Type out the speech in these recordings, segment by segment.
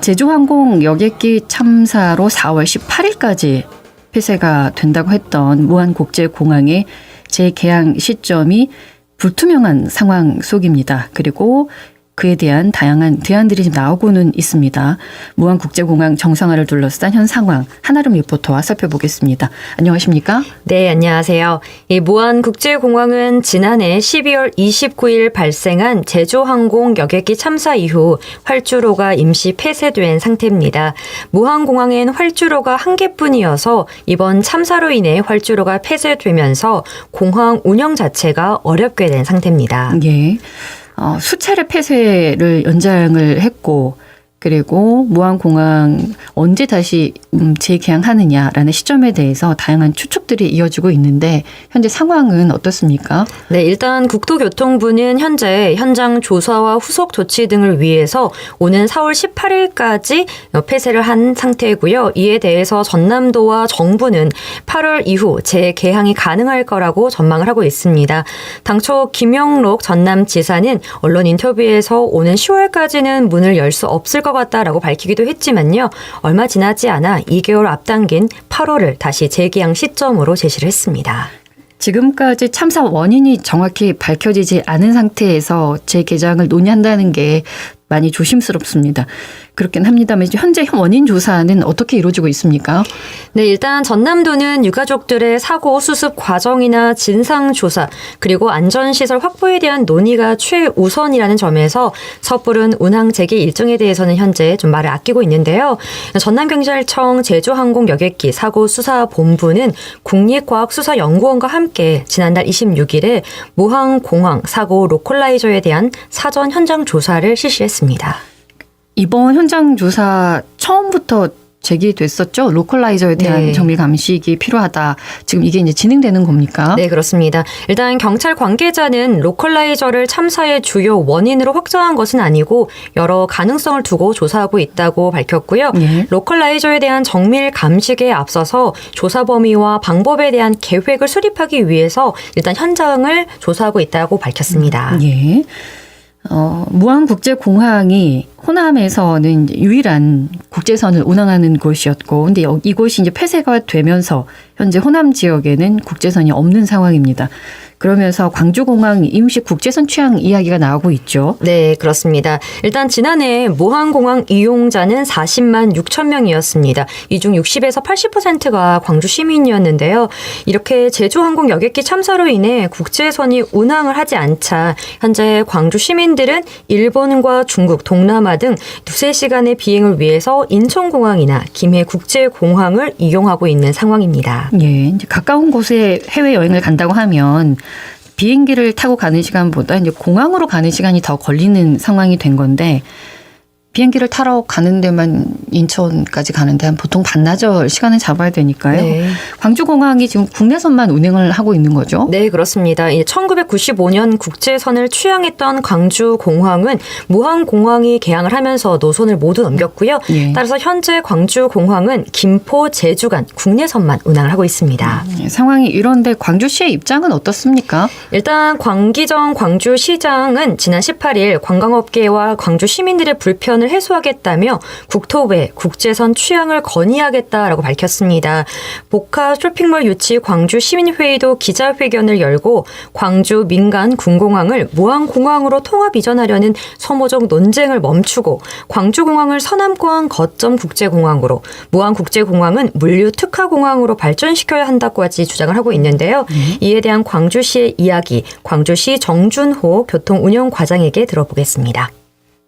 제주항공 여객기 참사로 4월 18일까지 폐쇄가 된다고 했던 무안국제공항의 재개항 시점이 불투명한 상황 속입니다. 그리고 그에 대한 다양한 대안들이 지금 나오고는 있습니다. 무안국제공항 정상화를 둘러싼 현 상황 한아름 리포터와 살펴보겠습니다. 안녕하십니까? 네, 안녕하세요. 이 무안국제공항은 지난해 12월 29일 발생한 제주항공 여객기 참사 이후 활주로가 임시 폐쇄된 상태입니다. 무안공항엔 활주로가 한 개뿐이어서 이번 참사로 인해 활주로가 폐쇄되면서 공항 운영 자체가 어렵게 된 상태입니다. 예. 수차례 폐쇄를 연장을 했고 그리고 무안공항 언제 다시 재개항하느냐라는 시점에 대해서 다양한 추측들이 이어지고 있는데 현재 상황은 어떻습니까? 네, 일단 국토교통부는 현재 현장 조사와 후속 조치 등을 위해서 오는 4월 18일까지 폐쇄를 한 상태고요. 이에 대해서 전남도와 정부는 8월 이후 재개항이 가능할 거라고 전망을 하고 있습니다. 당초 김영록 전남지사는 언론 인터뷰에서 오는 10월까지는 문을 열 수 없을 것 같다라고 밝히기도 했지만요. 얼마 지나지 않아 2개월 앞당긴 8월을 다시 재개항 시점으로 제시를 했습니다. 지금까지 참사 원인이 정확히 밝혀지지 않은 상태에서 재개장을 논의한다는 게 많이 조심스럽습니다. 그렇긴 합니다만 현재 원인 조사는 어떻게 이루어지고 있습니까? 네, 일단 전남도는 유가족들의 사고 수습 과정이나 진상 조사 그리고 안전시설 확보에 대한 논의가 최우선이라는 점에서 섣부른 운항 재개 일정에 대해서는 현재 좀 말을 아끼고 있는데요. 전남경찰청 제주항공 여객기 사고 수사본부는 국립과학수사연구원과 함께 지난달 26일에 무안공항 사고 로컬라이저에 대한 사전 현장 조사를 실시했습니다. 이번 현장 조사 처음부터 제기됐었죠. 로컬라이저에 대한 정밀 감식이 필요하다. 지금 이게 이제 진행되는 겁니까? 네, 그렇습니다. 일단 경찰 관계자는 로컬라이저를 참사의 주요 원인으로 확정한 것은 아니고 여러 가능성을 두고 조사하고 있다고 밝혔고요. 로컬라이저에 대한 정밀 감식에 앞서서 조사 범위와 방법에 대한 계획을 수립하기 위해서 일단 현장을 조사하고 있다고 밝혔습니다. 예. 무안국제공항이 호남에서는 유일한 국제선을 운항하는 곳이었고, 근데 이곳이 이제 폐쇄가 되면서 현재 호남 지역에는 국제선이 없는 상황입니다. 그러면서 광주공항 임시 국제선 취항 이야기가 나오고 있죠. 네, 그렇습니다. 일단 지난해 무안공항 이용자는 40만 6천 명이었습니다. 이 중 60에서 80%가 광주 시민이었는데요. 이렇게 제주항공 여객기 참사로 인해 국제선이 운항을 하지 않자 현재 광주 시민들은 일본과 중국, 동남아 등 두세 시간의 비행을 위해서 인천공항이나 김해국제공항을 이용하고 있는 상황입니다. 예, 이제 가까운 곳에 해외여행을 간다고 하면 비행기를 타고 가는 시간보다 이제 공항으로 가는 시간이 더 걸리는 상황이 된 건데 비행기를 타러 가는 데만 인천까지 가는데 한 보통 반나절 시간을 잡아야 되니까요. 네. 광주공항이 지금 국내선만 운행을 하고 있는 거죠? 네, 그렇습니다. 1995년 국제선을 취항했던 광주공항은 무안공항이 개항을 하면서 노선을 모두 넘겼고요. 따라서 현재 광주공항은 김포, 제주 간 국내선만 운항을 하고 있습니다. 상황이 이런데 광주시의 입장은 어떻습니까? 일단 광기정 광주시장은 지난 18일 관광업계와 광주 시민들의 불편을 해소하겠다며 국토부에 국제선 취항을 건의하겠다라고 밝혔습니다. 복합 쇼핑몰 유치 광주 시민회의도 기자회견을 열고 광주 민간 군공항을 무안공항으로 통합 이전하려는 소모적 논쟁을 멈추고 광주공항을 서남권 거점 국제공항으로 무안국제공항은 물류 특화공항으로 발전시켜야 한다고까지 주장을 하고 있는데요. 이에 대한 광주시의 이야기, 광주시 정준호 교통운영과장에게 들어보겠습니다.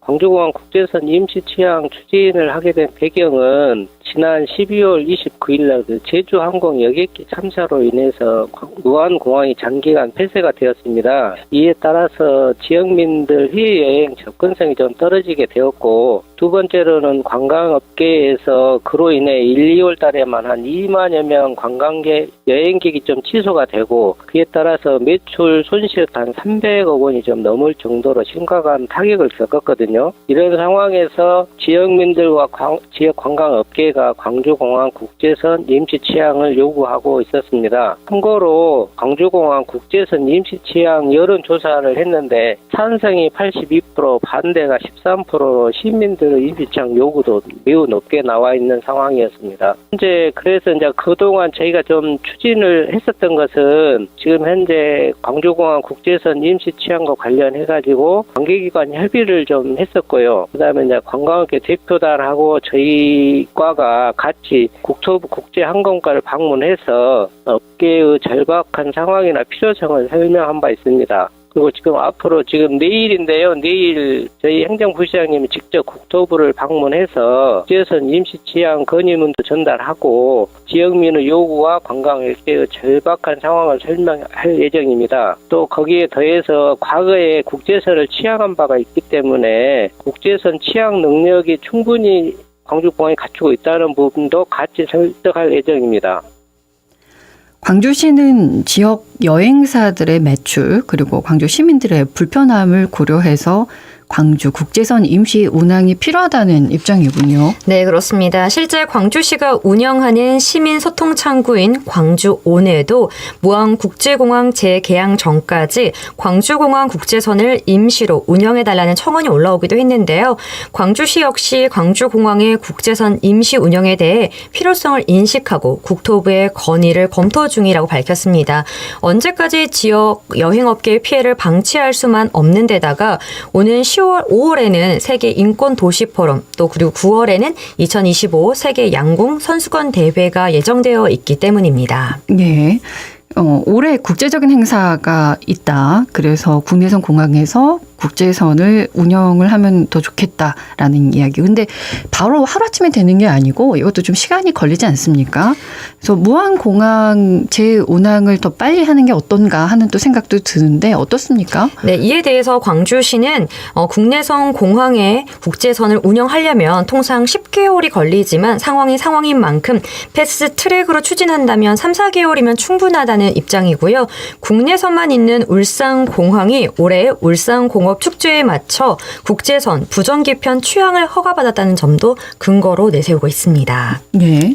광주공항 국제선 임시 취항 추진을 하게 된 배경은 지난 12월 29일 날 제주항공 여객기 참사로 인해서 무안공항이 장기간 폐쇄가 되었습니다. 이에 따라서 지역민들 해외여행 접근성이 좀 떨어지게 되었고 두 번째로는 관광업계에서 그로 인해 1, 2월 달에만 한 2만여 명 관광객, 여행객이 좀 취소가 되고 그에 따라서 매출 손실 한 300억 원이 좀 넘을 정도로 심각한 타격을 겪었거든요. 이런 상황에서 지역민들과 지역 관광업계가 광주공항 국제선 임시 취항을 요구하고 있었습니다. 참고로 광주공항 국제선 임시 취항 여론조사를 했는데 찬성이 82%, 반대가 13%로 시민들 들어 임시치양 요구도 매우 높게 나와 있는 상황이었습니다. 현재 그래서 이제 그동안 저희가 좀 추진을 했었던 것은 지금 현재 광주공항 국제선 임시치양과 관련해가지고 관계기관 협의를 좀 했었고요. 그다음에 이제 관광업계 대표단하고 저희 과가 같이 국토부 국제항공과를 방문해서 업계의 절박한 상황이나 필요성을 설명한 바 있습니다. 그리고 지금 앞으로 지금 내일인데요. 내일 저희 행정부시장님이 직접 국토부를 방문해서 국제선 임시치양 건의문도 전달하고 지역민의 요구와 관광업계의 절박한 상황을 설명할 예정입니다. 또 거기에 더해서 과거에 국제선을 취항한 바가 있기 때문에 국제선 취항 능력이 충분히 광주공항이 갖추고 있다는 부분도 같이 설득할 예정입니다. 광주시는 지역 여행사들의 매출 그리고 광주 시민들의 불편함을 고려해서 광주 국제선 임시 운항이 필요하다는 입장이군요. 네, 그렇습니다. 실제 광주시가 운영하는 시민 소통 창구인 광주온에도 무안국제공항 재개항 전까지 광주공항 국제선을 임시로 운영해달라는 청원이 올라오기도 했는데요. 광주시 역시 광주공항의 국제선 임시 운영에 대해 필요성을 인식하고 국토부의 건의를 검토 중이라고 밝혔습니다. 언제까지 지역 여행업계의 피해를 방치할 수만 없는 데다가 오는 10월, 5월에는 세계 인권 도시 포럼, 또 그리고 9월에는 2025 세계 양궁 선수권 대회가 예정되어 있기 때문입니다. 네. 올해 국제적인 행사가 있다. 그래서 국내선 공항에서 국제선을 운영을 하면 더 좋겠다라는 이야기. 근데 바로 하루아침에 되는 게 아니고 이것도 좀 시간이 걸리지 않습니까? 그래서 무안공항 재운항을 더 빨리 하는 게 어떤가 하는 또 생각도 드는데 어떻습니까? 네, 이에 대해서 광주시는 국내선 공항에 국제선을 운영하려면 통상 10개월이 걸리지만 상황인 만큼 패스트 트랙으로 추진한다면 3, 4개월이면 충분하다는 입장이고요. 국내선만 있는 울산공항이 올해 울산공업 축제에 맞춰 국제선 부정기편 취항을 허가받았다는 점도 근거로 내세우고 있습니다. 네.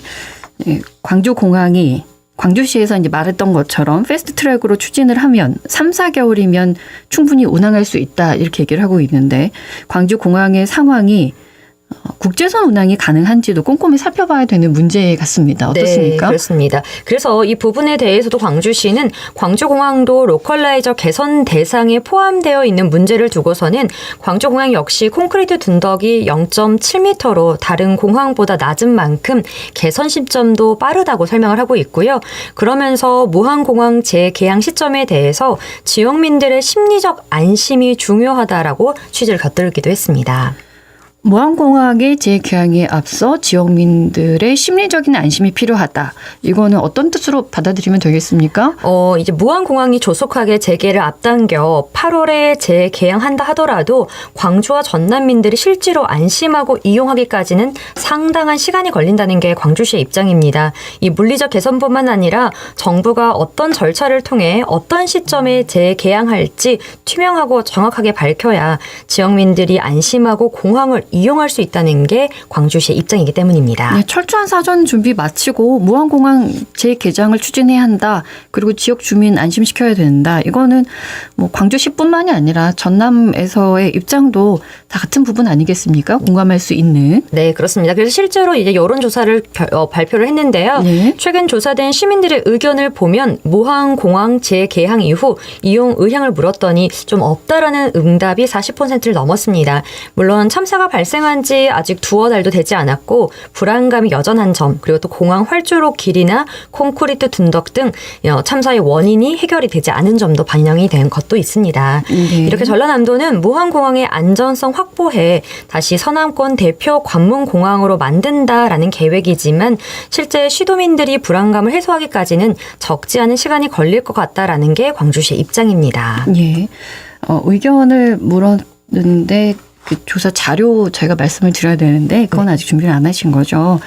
광주공항이 광주시에서 이제 말했던 것처럼 패스트트랙으로 추진을 하면 3, 4개월이면 충분히 운항할 수 있다 이렇게 얘기를 하고 있는데 광주공항의 상황이 국제선 운항이 가능한지도 꼼꼼히 살펴봐야 되는 문제 같습니다. 어떻습니까? 네, 그렇습니다. 그래서 이 부분에 대해서도 광주시는 광주공항도 로컬라이저 개선 대상에 포함되어 있는 문제를 두고서는 광주공항 역시 콘크리트 둔덕이 0.7m로 다른 공항보다 낮은 만큼 개선 시점도 빠르다고 설명을 하고 있고요. 그러면서 무안공항 재개항 시점에 대해서 지역민들의 심리적 안심이 중요하다라고 취지를 곁들이기도 했습니다. 무안공항의 재개항에 앞서 지역민들의 심리적인 안심이 필요하다. 이거는 어떤 뜻으로 받아들이면 되겠습니까? 이제 무안공항이 조속하게 재개를 앞당겨 8월에 재개항한다 하더라도 광주와 전남민들이 실제로 안심하고 이용하기까지는 상당한 시간이 걸린다는 게 광주시의 입장입니다. 이 물리적 개선뿐만 아니라 정부가 어떤 절차를 통해 어떤 시점에 재개항할지 투명하고 정확하게 밝혀야 지역민들이 안심하고 공항을 이용할 수 있다는 게 광주시의 입장이기 때문입니다. 네, 철저한 사전 준비 마치고 무안공항 재개장을 추진해야 한다. 그리고 지역 주민 안심시켜야 된다. 이거는 뭐 광주시뿐만이 아니라 전남에서의 입장도 다 같은 부분 아니겠습니까? 공감할 수 있는. 네, 그렇습니다. 그래서 실제로 이제 여론조사를 발표를 했는데요. 네. 최근 조사된 시민들의 의견을 보면 무안공항 재개항 이후 이용 의향을 물었더니 좀 없다라는 응답이 40%를 넘었습니다. 물론 참사가 발생한 지 아직 두어 달도 되지 않았고 불안감이 여전한 점, 그리고 또 공항 활주로 길이나 콘크리트 둔덕 등 참사의 원인이 해결이 되지 않은 점도 반영이 된 것도 있습니다. 네. 이렇게 전라남도는 무안공항의 안전성 확보해 다시 서남권 대표 관문공항으로 만든다라는 계획이지만 실제 시도민들이 불안감을 해소하기까지는 적지 않은 시간이 걸릴 것 같다라는 게 광주시의 입장입니다. 예. 의견을 물었는데 그 조사 자료 제가 말씀을 드려야 되는데 그건 아직 준비를 안 하신 거죠.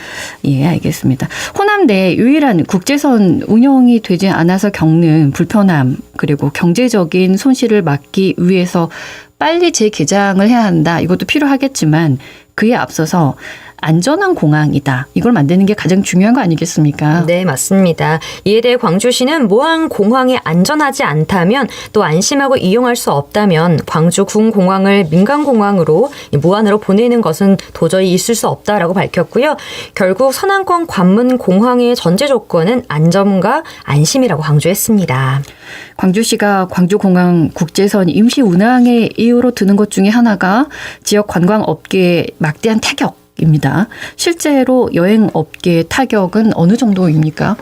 예, 알겠습니다. 호남 내 유일한 국제선 운영이 되지 않아서 겪는 불편함 그리고 경제적인 손실을 막기 위해서 빨리 재개장을 해야 한다. 이것도 필요하겠지만 그에 앞서서 안전한 공항이다. 이걸 만드는 게 가장 중요한 거 아니겠습니까? 네, 맞습니다. 이에 대해 광주시는 무안공항이 안전하지 않다면 또 안심하고 이용할 수 없다면 광주 군공항을 민간공항으로 무안으로 보내는 것은 도저히 있을 수 없다라고 밝혔고요. 결국 선안권 관문공항의 전제 조건은 안전과 안심이라고 강조했습니다. 광주시가 광주공항 국제선 임시 운항의 이유로 드는 것 중에 하나가 지역 관광업계에 막대한 타격입니다. 실제로 여행업계의 타격은 어느 정도입니까?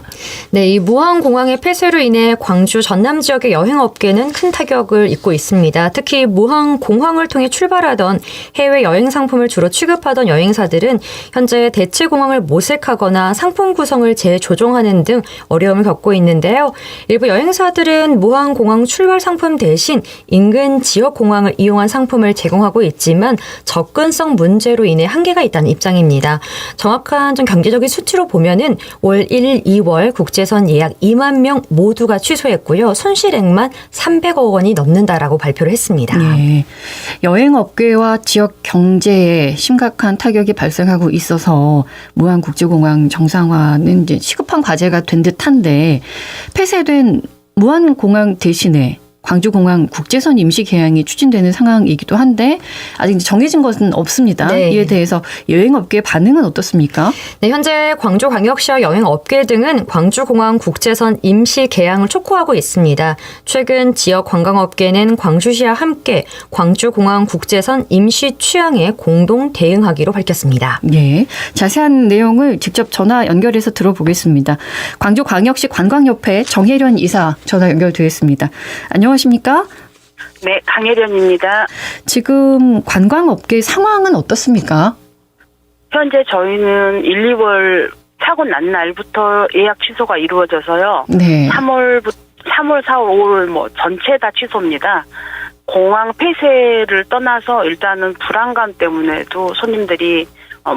네, 이 무안공항의 폐쇄로 인해 광주 전남 지역의 여행업계는 큰 타격을 입고 있습니다. 특히 무안공항을 통해 출발하던 해외 여행 상품을 주로 취급하던 여행사들은 현재 대체 공항을 모색하거나 상품 구성을 재조정하는 등 어려움을 겪고 있는데요. 일부 여행사들은 무안공항 출발 상품 대신 인근 지역 공항을 이용한 상품을 제공하고 있지만 접근성 문제로 인해 한계가 있다는 입장입니다. 정확한 좀 경제적인 수치로 보면은 올 1, 2월 국제선 예약 2만 명 모두가 취소했고요. 손실액만 300억 원이 넘는다라고 발표를 했습니다. 네. 여행업계와 지역 경제에 심각한 타격이 발생하고 있어서 무안국제공항 정상화는 이제 시급한 과제가 된 듯한데 폐쇄된 무안공항 대신에 광주공항 국제선 임시 개항이 추진되는 상황이기도 한데 아직 정해진 것은 없습니다. 네. 이에 대해서 여행업계의 반응은 어떻습니까? 네, 현재 광주광역시와 여행업계 등은 광주공항 국제선 임시 개항을 촉구하고 있습니다. 최근 지역 관광업계는 광주시와 함께 광주공항 국제선 임시 취항에 공동 대응하기로 밝혔습니다. 네, 자세한 내용을 직접 전화 연결해서 들어보겠습니다. 광주광역시 관광협회 정혜련 이사 전화 연결되겠습니다. 안녕하십니까? 네, 강혜련입니다. 지금 관광업계 상황은 어떻습니까? 현재 저희는 1, 2월 사고 난 날부터 예약 취소가 이루어져서요. 네. 3월, 4월, 5월 전체 다 취소입니다. 공항 폐쇄를 떠나서 일단은 불안감 때문에도 손님들이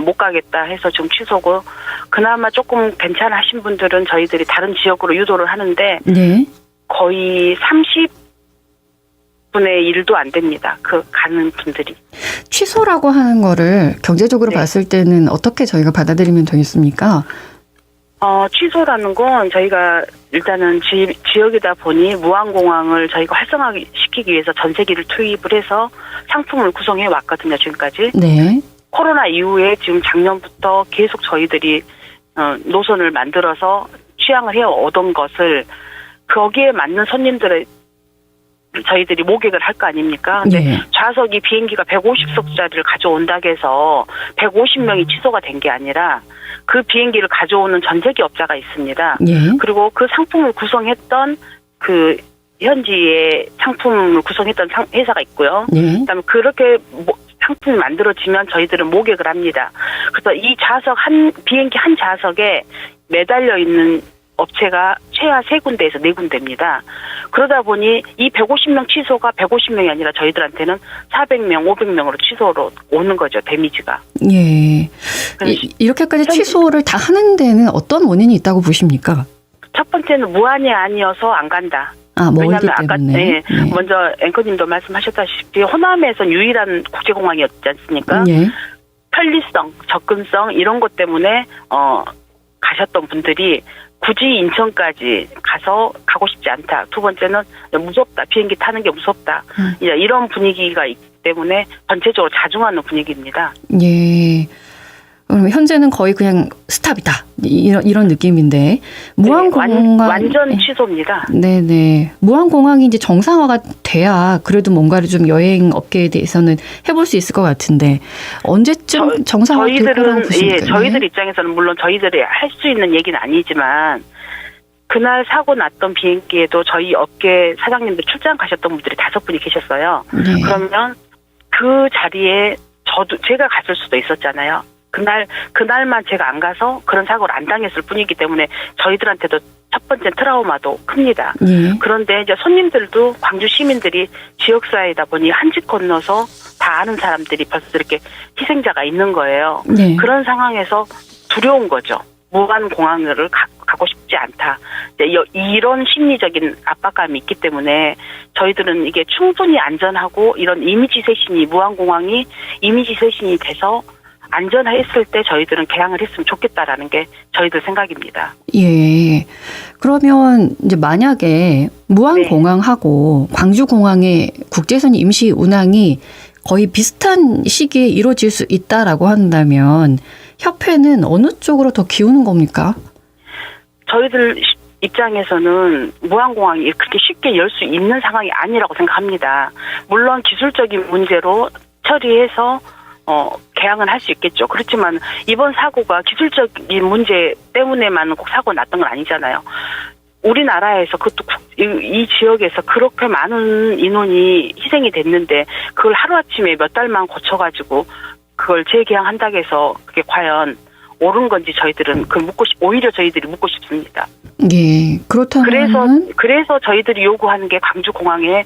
못 가겠다 해서 좀 취소고, 그나마 조금 괜찮아 하신 분들은 저희들이 다른 지역으로 유도를 하는데 네. 거의 30분의 1도 안 됩니다. 가는 분들이. 취소라고 하는 거를 경제적으로 네. 봤을 때는 어떻게 저희가 받아들이면 되겠습니까? 취소라는 건 저희가 일단은 지역이다 보니 무안공항을 저희가 활성화시키기 위해서 전세기를 투입을 해서 상품을 구성해 왔거든요, 지금까지. 네. 코로나 이후에 지금 작년부터 계속 저희들이 노선을 만들어서 취항을 해 오던 것을 거기에 맞는 손님들의 저희들이 모객을 할 거 아닙니까? 근데 네. 좌석이 비행기가 150석짜리를 가져온다고 해서 150명이 취소가 된 게 아니라 그 비행기를 가져오는 전세기 업자가 있습니다. 예. 그리고 그 상품을 구성했던 그 현지의 상품을 구성했던 회사가 있고요. 네. 그다음에 그렇게 상품이 만들어지면 저희들은 모객을 합니다. 그래서 이 비행기 한 좌석에 매달려 있는 업체가 최하 3군데에서 4군데입니다. 그러다 보니 이 150명 취소가 150명이 아니라 저희들한테는 400명, 500명으로 취소로 오는 거죠, 데미지가. 예. 이렇게까지 취소를 다 하는 데는 어떤 원인이 있다고 보십니까? 첫 번째는 무안이 아니어서 안 간다. 멀기 왜냐하면 아까 때문에. 먼저 앵커님도 말씀하셨다시피 호남에선 유일한 국제공항이었지 않습니까? 예. 편리성, 접근성 이런 것 때문에 가셨던 분들이 굳이 인천까지 가고 싶지 않다. 두 번째는 무섭다. 비행기 타는 게 무섭다. 이런 분위기가 있기 때문에 전체적으로 자중하는 분위기입니다. 예. 그럼 현재는 거의 그냥 스탑이다. 이런 느낌인데 무안공항 완전 취소입니다. 네네. 무안공항이 이제 정상화가 돼야 그래도 뭔가를 좀 여행 업계에 대해서는 해볼 수 있을 것 같은데 언제쯤 정상화 될 거라고 보십니까? 저희들 입장에서는 물론 저희들이 할 수 있는 얘기는 아니지만 그날 사고 났던 비행기에도 저희 업계 사장님들 출장 가셨던 분들이 5분이 계셨어요. 네. 그러면 그 자리에 제가 갔을 수도 있었잖아요. 그날만 제가 안 가서 그런 사고를 안 당했을 뿐이기 때문에 저희들한테도 첫 번째 트라우마도 큽니다. 예. 그런데 이제 손님들도 광주 시민들이 지역사회다 보니 한 집 건너서 다 아는 사람들이 벌써 이렇게 희생자가 있는 거예요. 네. 그런 상황에서 두려운 거죠. 무안공항을 가고 싶지 않다. 이런 심리적인 압박감이 있기 때문에 저희들은 이게 충분히 안전하고 이런 이미지 쇄신이 무안공항이 이미지 쇄신이 돼서 안전했을 때 저희들은 개항을 했으면 좋겠다라는 게 저희들 생각입니다. 예. 그러면 이제 만약에 무안공항하고 광주공항의 국제선 임시 운항이 거의 비슷한 시기에 이루어질 수 있다라고 한다면 협회는 어느 쪽으로 더 기우는 겁니까? 저희들 입장에서는 무안공항이 그렇게 쉽게 열 수 있는 상황이 아니라고 생각합니다. 물론 기술적인 문제로 처리해서 개항은 할 수 있겠죠. 그렇지만 이번 사고가 기술적인 문제 때문에만 꼭 사고 났던 건 아니잖아요. 우리나라에서 그것도 이 지역에서 그렇게 많은 인원이 희생이 됐는데 그걸 하루아침에 몇 달만 고쳐가지고 그걸 재개항한다고 해서 그게 과연 옳은 건지 저희들은 오히려 저희들이 묻고 싶습니다. 예. 그렇다면 그래서 저희들이 요구하는 게 광주공항에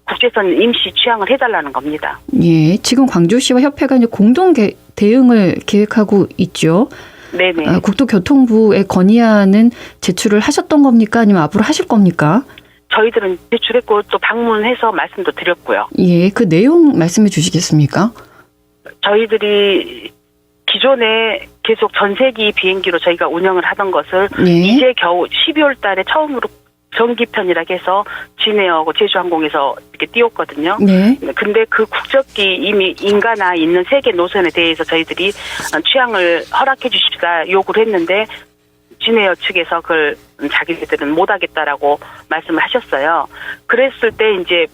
국제선 임시 취항을 해달라는 겁니다. 예. 지금 광주시와 협회가 이제 공동 대응을 계획하고 있죠. 네네. 국토교통부에 건의안은 제출을 하셨던 겁니까? 아니면 앞으로 하실 겁니까? 저희들은 제출했고 또 방문해서 말씀도 드렸고요. 예. 그 내용 말씀해 주시겠습니까? 저희들이 기존에 계속 전세기 비행기로 저희가 운영을 하던 것을 예. 이제 겨우 12월 달에 처음으로 정기편이라고 해서 진에어하고 제주항공에서 이렇게 띄웠거든요. 네. 근데 그 국적기 이미 인가나 있는 세계 노선에 대해서 저희들이 취항을 허락해 주십사 요구를 했는데 진에어 측에서 그걸 자기들은 못하겠다라고 말씀을 하셨어요. 그랬을 때 이제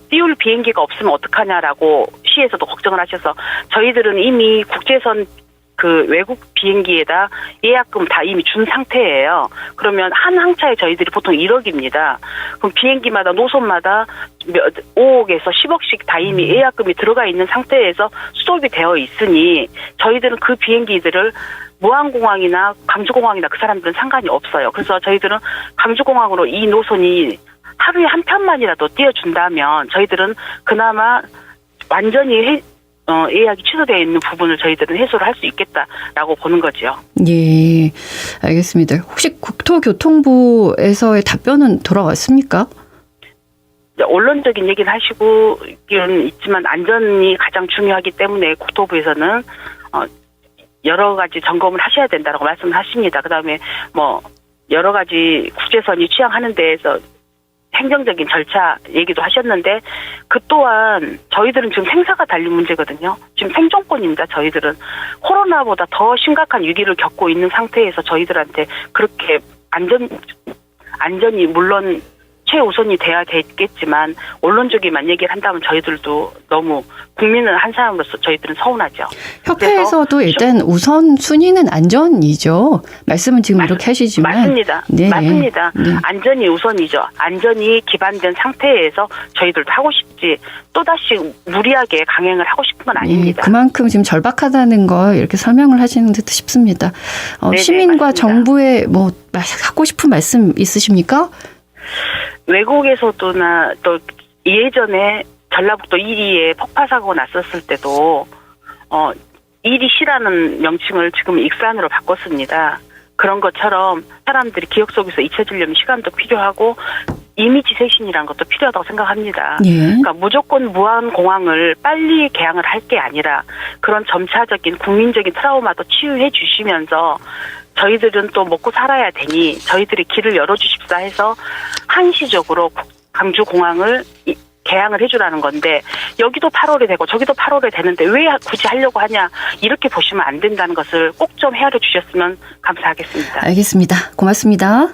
띄울 비행기가 없으면 어떡하냐라고 시에서도 걱정을 하셔서 저희들은 이미 국제선 그 외국 비행기에다 예약금 다 이미 준 상태예요. 그러면 한 항차에 저희들이 보통 1억입니다. 그럼 비행기마다 노선마다 5억에서 10억씩 다 이미 예약금이 들어가 있는 상태에서 수속이 되어 있으니 저희들은 그 비행기들을 무안공항이나 광주공항이나 그 사람들은 상관이 없어요. 그래서 저희들은 광주공항으로 이 노선이 하루에 한 편만이라도 띄워준다면 저희들은 그나마 완전히 예약이 취소되어 있는 부분을 저희들은 해소를 할 수 있겠다라고 보는 거죠. 예, 알겠습니다. 혹시 국토교통부에서의 답변은 돌아왔습니까? 언론적인 얘기는 하시고는 있지만 안전이 가장 중요하기 때문에 국토부에서는 여러 가지 점검을 하셔야 된다라고 말씀을 하십니다. 그다음에 뭐 여러 가지 국제선이 취항하는 데에서 행정적인 절차 얘기도 하셨는데 그 또한 저희들은 지금 생사가 달린 문제거든요. 지금 생존권입니다. 저희들은 코로나보다 더 심각한 위기를 겪고 있는 상태에서 저희들한테 그렇게 안전이 물론 최우선이 돼야 되겠지만 언론적인만 얘기를 한다면 저희들도 너무 국민을 한 사람으로서 저희들은 서운하죠. 협회에서도 일단 우선 순위는 안전이죠. 말씀은 지금 이렇게 하시지만. 맞습니다. 네. 맞습니다. 네. 안전이 우선이죠. 안전이 기반된 상태에서 저희들도 하고 싶지 또다시 무리하게 강행을 하고 싶은 건 아닙니다. 예, 그만큼 지금 절박하다는 걸 이렇게 설명을 하시는 듯 싶습니다. 네네, 시민과 맞습니다. 정부에 뭐 하고 싶은 말씀 있으십니까? 외국에서도나 또 예전에 전라북도 이리에 폭파 사고 났었을 때도 이리시라는 명칭을 지금 익산으로 바꿨습니다. 그런 것처럼 사람들이 기억 속에서 잊혀지려면 시간도 필요하고 이미지 쇄신이라는 것도 필요하다고 생각합니다. 예. 그러니까 무조건 무안공항을 빨리 개항을 할 게 아니라 그런 점차적인 국민적인 트라우마도 치유해 주시면서 저희들은 또 먹고 살아야 되니 저희들이 길을 열어주십사 해서 한시적으로 광주공항을 개항을 해주라는 건데 여기도 8월에 되고 저기도 8월에 되는데 왜 굳이 하려고 하냐 이렇게 보시면 안 된다는 것을 꼭 좀 헤아려 주셨으면 감사하겠습니다. 알겠습니다. 고맙습니다.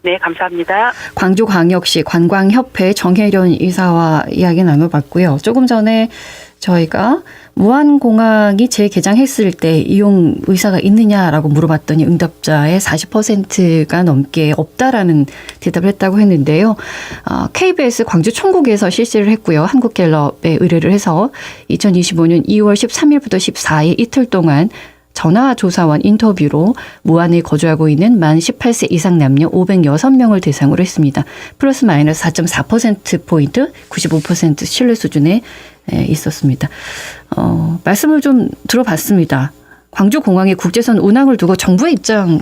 네, 감사합니다. 광주광역시 관광협회 정혜련 이사와 이야기 나눠봤고요. 조금 전에 저희가 무안공항이 재개장했을 때 이용 의사가 있느냐라고 물어봤더니 응답자의 40%가 넘게 없다라는 대답을 했다고 했는데요. KBS 광주총국에서 실시를 했고요. 한국갤럽에 의뢰를 해서 2025년 2월 13일부터 14일 이틀 동안 전화조사원 인터뷰로 무안에 거주하고 있는 만 18세 이상 남녀 506명을 대상으로 했습니다. 플러스 마이너스 4.4%포인트 95% 신뢰 수준에 있었습니다. 말씀을 좀 들어봤습니다. 광주공항의 국제선 운항을 두고 정부의 입장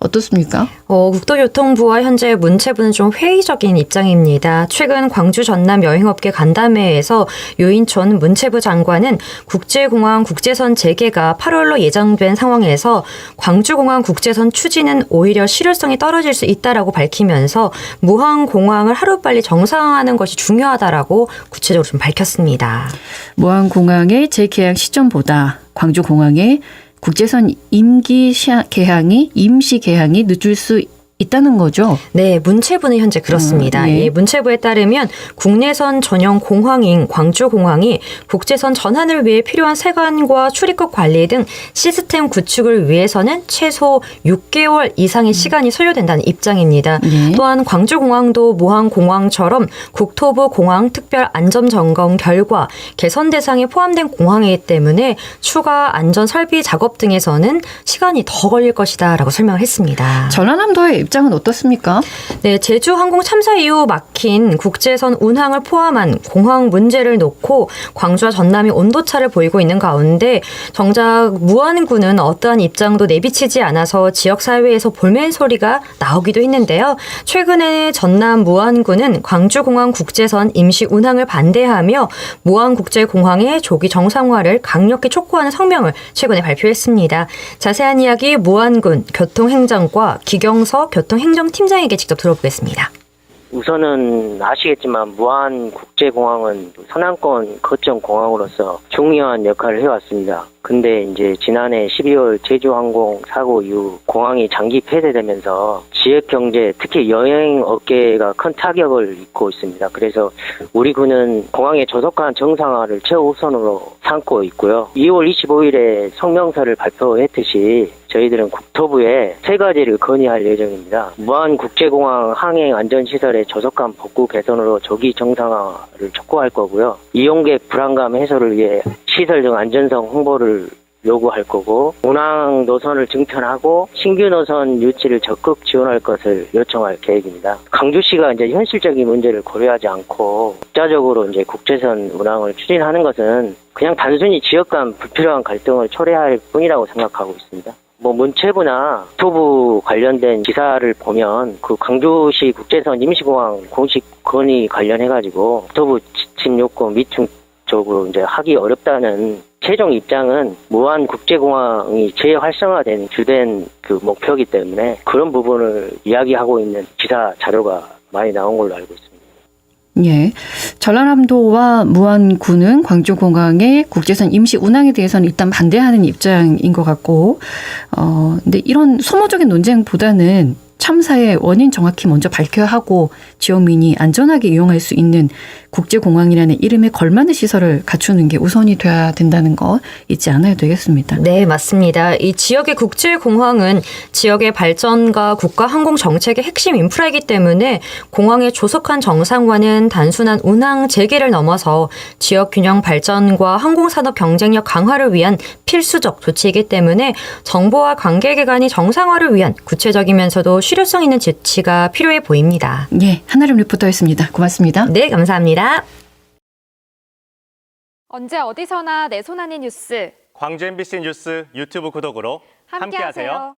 어떻습니까? 국토교통부와 현재 문체부는 좀 회의적인 입장입니다. 최근 광주 전남 여행업계 간담회에서 유인촌 문체부 장관은 국제공항 국제선 재개가 8월로 예정된 상황에서 광주공항 국제선 추진은 오히려 실효성이 떨어질 수 있다라고 밝히면서 무항공항을 하루빨리 정상화하는 것이 중요하다라고 구체적으로 좀 밝혔습니다. 무항공항의 재개항 시점보다 광주공항의 국제선 임시 개항이 늦을 수 있다는 거죠? 네, 문체부는 현재 그렇습니다. 예. 이 문체부에 따르면 국내선 전용 공항인 광주공항이 국제선 전환을 위해 필요한 세관과 출입국 관리 등 시스템 구축을 위해서는 최소 6개월 이상의 시간이 소요된다는 입장입니다. 예. 또한 광주공항도 무항공항처럼 국토부 공항 특별 안전점검 결과 개선 대상에 포함된 공항이기 때문에 추가 안전 설비 작업 등에서는 시간이 더 걸릴 것이다라고 설명을 했습니다. 전라남도의 입장은 어떻습니까? 네, 제주 항공 참사 이후 막힌 국제선 운항을 포함한 공항 문제를 놓고 광주와 전남이 온도차를 보이고 있는 가운데 정작 무안군은 어떠한 입장도 내비치지 않아서 지역사회에서 볼멘 소리가 나오기도 했는데요. 최근에 전남 무안군은 광주공항 국제선 임시 운항을 반대하며 무안국제공항의 조기 정상화를 강력히 촉구하는 성명을 최근에 발표했습니다. 자세한 이야기 무안군 교통행정과 기경서 교통행정팀장에게 직접 들어보겠습니다. 우선은 아시겠지만 무안국제공항은 서남권 거점 공항으로서 중요한 역할을 해왔습니다. 근데 이제 지난해 12월 제주항공 사고 이후 공항이 장기 폐쇄되면서 지역 경제, 특히 여행 업계가 큰 타격을 입고 있습니다. 그래서 우리 군은 공항의 조속한 정상화를 최우선으로 삼고 있고요. 2월 25일에 성명서를 발표했듯이 저희들은 국토부에 세 가지를 건의할 예정입니다. 무안국제공항 항행 안전시설의 조속한 복구 개선으로 조기 정상화를 촉구할 거고요. 이용객 불안감 해소를 위해 시설 등 안전성 홍보를 요구할 거고, 운항 노선을 증편하고 신규 노선 유치를 적극 지원할 것을 요청할 계획입니다. 광주시가 이제 현실적인 문제를 고려하지 않고 국자적으로 이제 국제선 운항을 추진하는 것은 그냥 단순히 지역 간 불필요한 갈등을 초래할 뿐이라고 생각하고 있습니다. 문체부나 국토부 관련된 기사를 보면 그 광주시 국제선 임시공항 공식 건의 관련해가지고 국토부 지침 요건 미충족으로 이제 하기 어렵다는 최종 입장은 무안국제공항이 재활성화된 주된 그 목표이기 때문에 그런 부분을 이야기하고 있는 기사 자료가 많이 나온 걸로 알고 있습니다. 예. 전라남도와 무안군은 광주공항의 국제선 임시 운항에 대해서는 일단 반대하는 입장인 것 같고, 근데 이런 소모적인 논쟁보다는 참사의 원인 정확히 먼저 밝혀야 하고 지역민이 안전하게 이용할 수 있는 국제공항이라는 이름에 걸맞는 시설을 갖추는 게 우선이 돼야 된다는 거 잊지 않아야 되겠습니다. 네, 맞습니다. 이 지역의 국제공항은 지역의 발전과 국가 항공 정책의 핵심 인프라이기 때문에 공항의 조속한 정상화는 단순한 운항 재개를 넘어서 지역 균형 발전과 항공산업 경쟁력 강화를 위한 필수적 조치이기 때문에 정부와 관계기관이 정상화를 위한 구체적이면서도 실효성 있는 조치가 필요해 보입니다. 예, 한아름 리포터였습니다. 고맙습니다. 네, 감사합니다. 언제 어디서나 내 손 안의 뉴스 광주 MBC 뉴스 유튜브 구독으로 함께하세요.